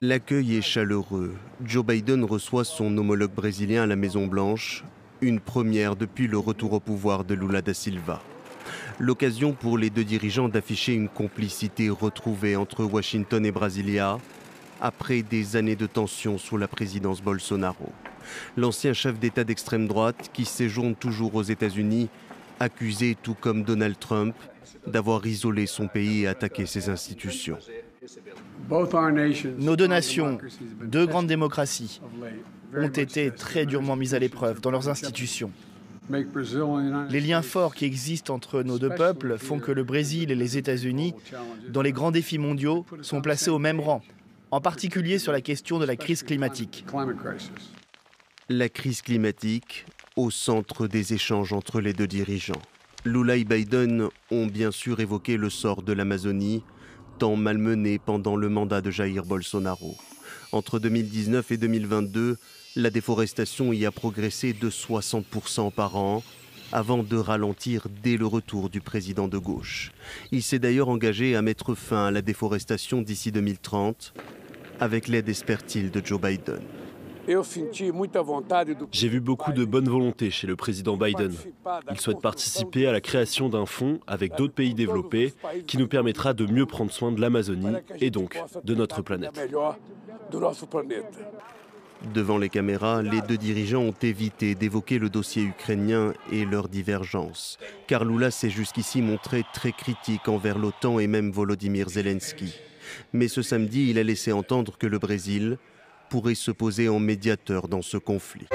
L'accueil est chaleureux. Joe Biden reçoit son homologue brésilien à la Maison-Blanche, une première depuis le retour au pouvoir de Lula da Silva. L'occasion pour les deux dirigeants d'afficher une complicité retrouvée entre Washington et Brasilia après des années de tension sous la présidence Bolsonaro. L'ancien chef d'État d'extrême droite, qui séjourne toujours aux États-Unis, accusé, tout comme Donald Trump, d'avoir isolé son pays et attaqué ses institutions. Nos deux nations, deux grandes démocraties, ont été très durement mises à l'épreuve dans leurs institutions. Les liens forts qui existent entre nos deux peuples font que le Brésil et les États-Unis, dans les grands défis mondiaux, sont placés au même rang, en particulier sur la question de la crise climatique. La crise climatique au centre des échanges entre les deux dirigeants. Lula et Biden ont bien sûr évoqué le sort de l'Amazonie, tant malmené pendant le mandat de Jair Bolsonaro. Entre 2019 et 2022, la déforestation y a progressé de 60% par an, avant de ralentir dès le retour du président de gauche. Il s'est d'ailleurs engagé à mettre fin à la déforestation d'ici 2030, avec l'aide, espère-t-il, de Joe Biden. J'ai vu beaucoup de bonne volonté chez le président Biden. Il souhaite participer à la création d'un fonds avec d'autres pays développés qui nous permettra de mieux prendre soin de l'Amazonie et donc de notre planète. Devant les caméras, les deux dirigeants ont évité d'évoquer le dossier ukrainien et leurs divergences, car Lula s'est jusqu'ici montré très critique envers l'OTAN et même Volodymyr Zelensky. Mais ce samedi, il a laissé entendre que le Brésil pourrait se poser en médiateur dans ce conflit.